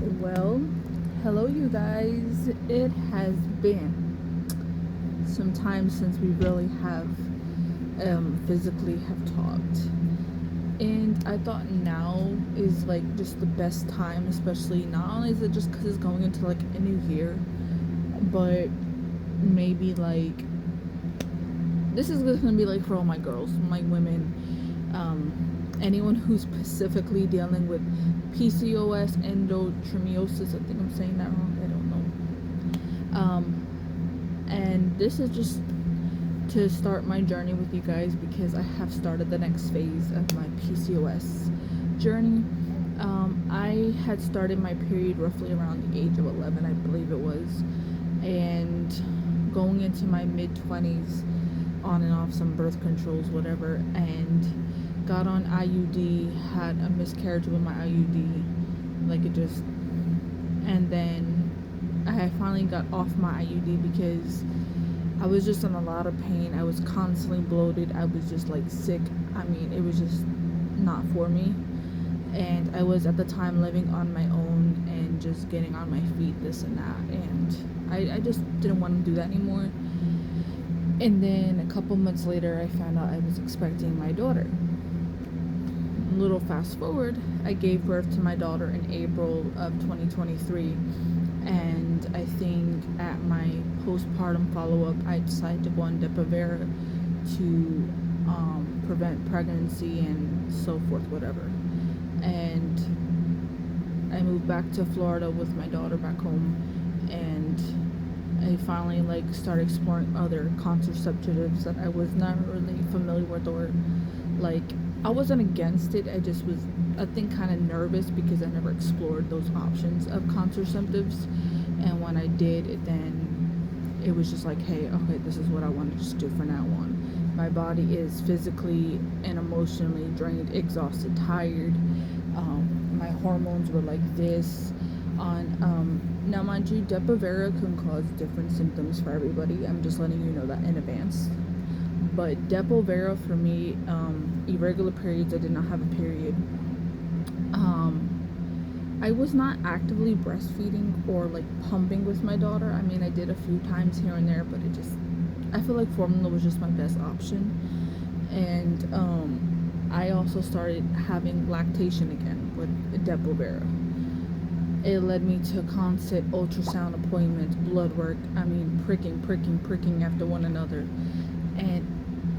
Well, hello, you guys. It has been some time since we really have physically have talked, and I thought now is like just the best time, especially not only is it just because it's going into like a new year, but maybe like this is just gonna be like for all my girls, my women, anyone who's specifically dealing with PCOS, endometriosis. I think I'm saying that wrong. I don't know. And this is just to start my journey with you guys because I have started the next phase of my PCOS journey. I had started my period roughly around the age of 11, I believe it was, and going into my mid 20s, on and off some birth controls, whatever, and got on IUD, had a miscarriage with my IUD, like it just, and then I finally got off my IUD because I was just in a lot of pain. I was constantly bloated. I was just like sick. I mean, it was just not for me. And I was at the time living on my own and just getting on my feet, this and that. And I just didn't want to do that anymore. And then a couple months later, I found out I was expecting my daughter. A little fast forward, I gave birth to my daughter in April of 2023. And I think at my postpartum follow-up, I decided to go on Depo-Provera to prevent pregnancy and so forth, whatever. And I moved back to Florida with my daughter back home, and I finally like started exploring other contraceptives that I was not really familiar with, or like I wasn't against it. I just was, I think, kind of nervous because I never explored those options of contraceptives. And when I did, then it was just like, hey, okay, this is what I want to just do from now on. My body is physically and emotionally drained, exhausted, tired. My hormones were like this. Now, mind you, Depo-Provera can cause different symptoms for everybody. I'm just letting you know that in advance. But Depo-Provera for me, irregular periods, I did not have a period. I was not actively breastfeeding or like pumping with my daughter. I mean, I did a few times here and there, but I feel like formula was just my best option. And I also started having lactation again with Depo-Provera. It led me to constant ultrasound appointments, blood work. I mean, pricking after one another. And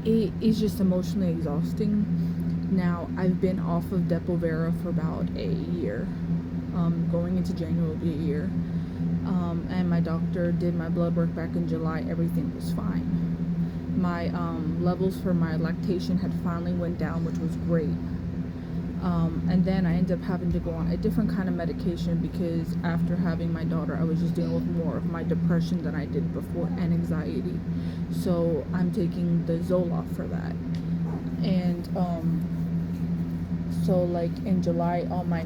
it is just emotionally exhausting. Now, I've been off of Depo-Provera for about a year. Going into January will be a year. And my doctor did my blood work back in July. Everything was fine. My levels for my lactation had finally went down, which was great. And then I ended up having to go on a different kind of medication because after having my daughter, I was just dealing with more of my depression than I did before and anxiety. So I'm taking the Zoloft for that. And so like in July, all my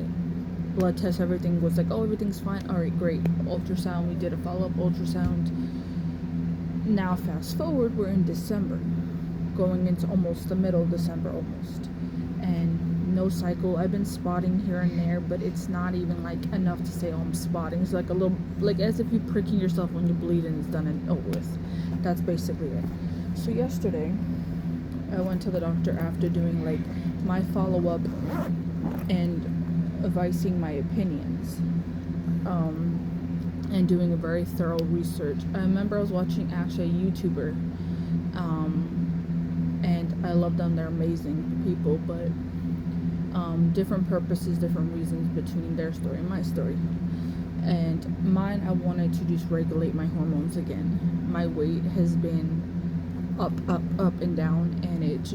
blood tests, everything was like, oh, everything's fine. All right, great. Ultrasound, we did a follow-up ultrasound. Now fast forward, we're in December, going into almost the middle of December almost, and no cycle. I've been spotting here and there, but it's not even like enough to say, oh, I'm spotting. It's like a little, like as if you're pricking yourself when you bleed and it's done and over with. That's basically it. So yesterday, I went to the doctor after doing like my follow-up and voicing my opinions, and doing a very thorough research. I remember I was watching actually a YouTuber, and I love them. They're amazing people, but different purposes, different reasons between their story and my story. And mine, I wanted to just regulate my hormones again. My weight has been up and down, and it's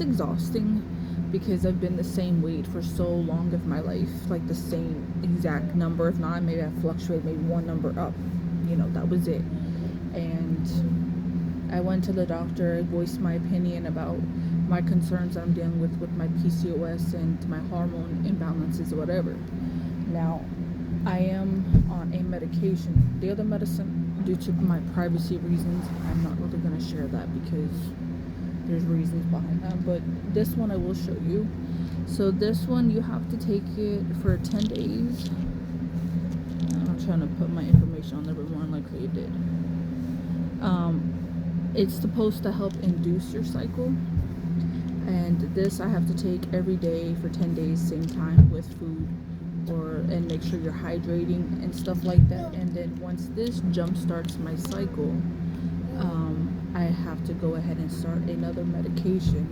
exhausting because I've been the same weight for so long of my life, like the same exact number. If not, maybe I fluctuate maybe one number up, that was it. And I went to the doctor. I voiced my opinion about my concerns that I'm dealing with my PCOS and my hormone imbalances or whatever. Now, I am on a medication. The other medicine, due to my privacy reasons, I'm not really going to share that because there's reasons behind that. But this one I will show you. So this one, you have to take it for 10 days. trying to put my information on there, but more than likely it did. It's supposed to help induce your cycle, and this I have to take every day for 10 days, same time, with food, and make sure you're hydrating and stuff like that. And then once this jump starts my cycle, I have to go ahead and start another medication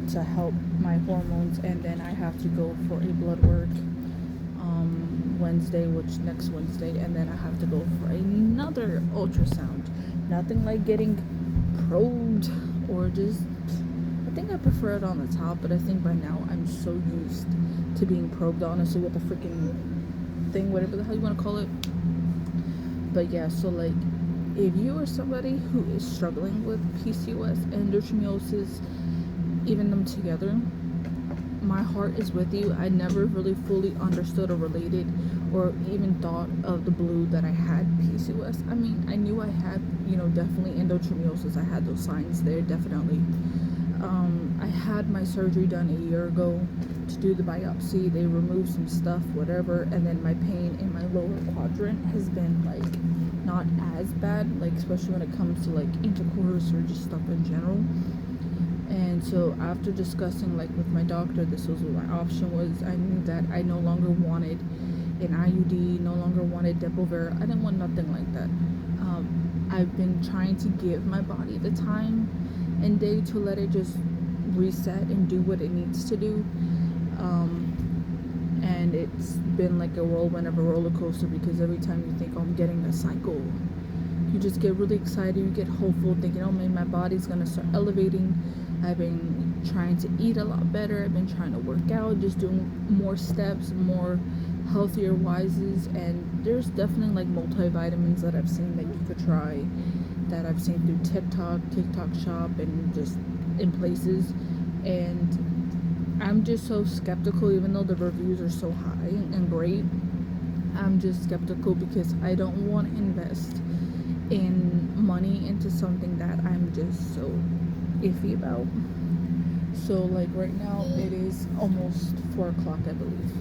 to help my hormones, and then I have to go for a blood work next Wednesday, and then I have to go for another ultrasound. Nothing like getting probed or just, I think I prefer it on the top, but I think by now I'm so used to being probed, honestly, with the freaking thing, whatever the hell you want to call it. But yeah, so like, if you are somebody who is struggling with PCOS, endometriosis, even them together, my heart is with you. I never really fully understood or related or even thought of the blue that I had PCOS. I mean, I knew I had, definitely endometriosis. I had those signs there, definitely. I had my surgery done a year ago to do the biopsy. They removed some stuff, whatever, and then my pain in my lower quadrant has been like not as bad, like especially when it comes to like intercourse or just stuff in general. And so after discussing like with my doctor, this was what my option was. I knew that I no longer wanted an IUD, no longer wanted Depo-Provera. I didn't want nothing like that. I've been trying to give my body the time and day to let it just reset and do what it needs to do. And it's been like a whirlwind of a roller coaster, because every time you think, oh, I'm getting a cycle, you just get really excited, you get hopeful, thinking, oh man, my body's gonna start elevating. I've been trying to eat a lot better. I've been trying to work out, just doing more steps, more healthier wises. And there's definitely like multivitamins that I've seen that you could try, that I've seen through TikTok Shop, and just in places. And I'm just so skeptical, even though the reviews are so high and great. I'm just skeptical because I don't want to invest in money into something that I'm just so iffy about. So like right now it is almost 4 o'clock, I believe.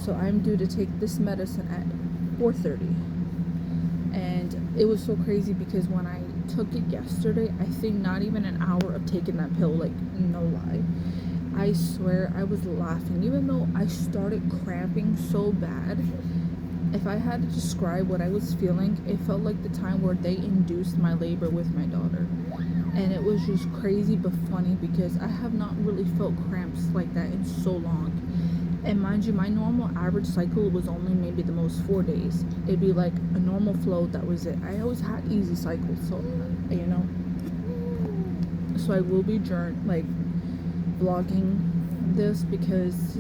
So I'm due to take this medicine at 4:30. And it was so crazy because when I took it yesterday, I think not even an hour of taking that pill, like no lie, I swear I was laughing, even though I started cramping so bad. If I had to describe what I was feeling, it felt like the time where they induced my labor with my daughter. And it was just crazy but funny, because I have not really felt cramps like that in so long. And mind you, my normal average cycle was only maybe the most 4 days. It'd be like a normal flow, that was it. I always had easy cycles, so so I will be vlogging this, because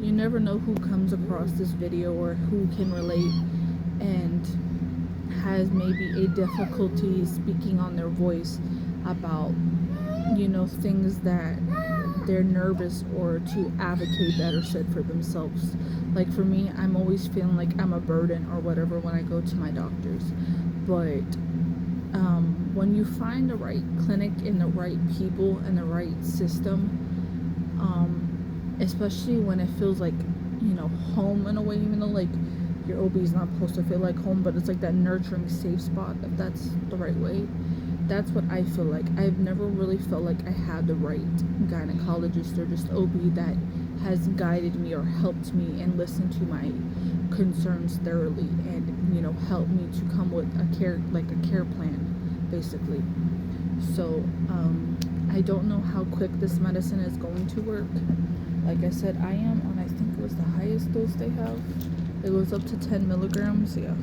you never know who comes across this video or who can relate and has maybe a difficulty speaking on their voice about things that they're nervous or to advocate that are said for themselves. Like for me, I'm always feeling like I'm a burden or whatever when I go to my doctors. But when you find the right clinic and the right people and the right system, especially when it feels like home in a way, even though like your OB is not supposed to feel like home, but it's like that nurturing safe spot, if that's the right way. That's what I feel like. I've never really felt like I had the right gynecologist or just OB that has guided me or helped me and listened to my concerns thoroughly, and helped me to come with a care plan, basically. So I don't know how quick this medicine is going to work. Like I said, I am on, I think it was the highest dose they have. It goes up to 10 milligrams. Yeah,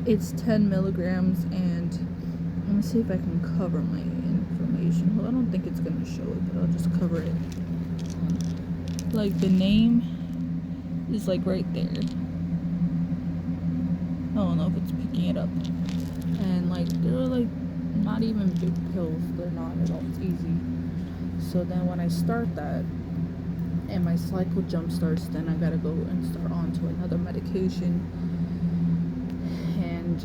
it's 10 milligrams. And let me see if I can cover my information. Well, I don't think it's gonna show it, but I'll just cover it. Like the name is like right there. I don't know if it's picking it up. And like they're like not even big pills. They're not at all. It's easy. So then when I start that and my cycle jump starts, then I gotta go and start on to another medication. And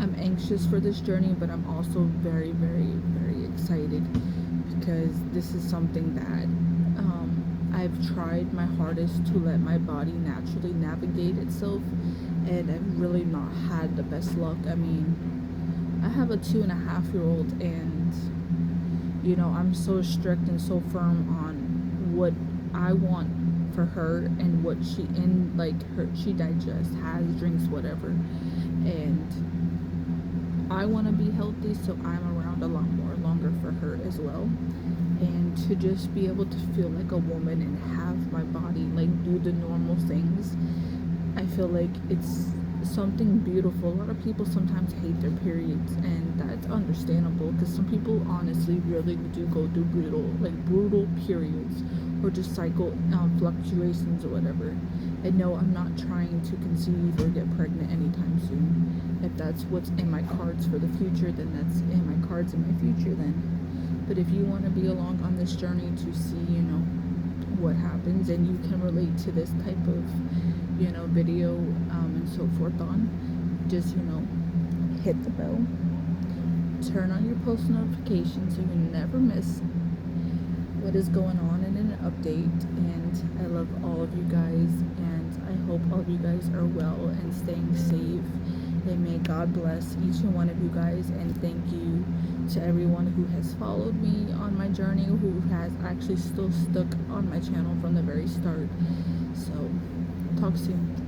I'm anxious for this journey, but I'm also very, very, very excited, because this is something that I've tried my hardest to let my body naturally navigate itself, and I've really not had the best luck. I mean, I have a 2.5-year-old, and I'm so strict and so firm on what I want for her and what she digests, has, drinks, whatever. And I want to be healthy, so I'm around a lot more longer for her as well. And to just be able to feel like a woman and have my body do the normal things, I feel like it's something beautiful. A lot of people sometimes hate their periods, and that's understandable, because some people honestly really do go through brutal periods, or just cycle fluctuations or whatever. And no, I'm not trying to conceive or get pregnant anytime soon. If that's what's in my cards for the future, then that's in my cards in my future then. But if you want to be along on this journey to see, what happens, and you can relate to this type of, video and so forth on, just, hit the bell, turn on your post notifications so you never miss what is going on in an update. And I love all of you guys, and I hope all of you guys are well and staying safe. And may God bless each and one of you guys. And thank you to everyone who has followed me on my journey, who has actually still stuck on my channel from the very start. So, talk soon.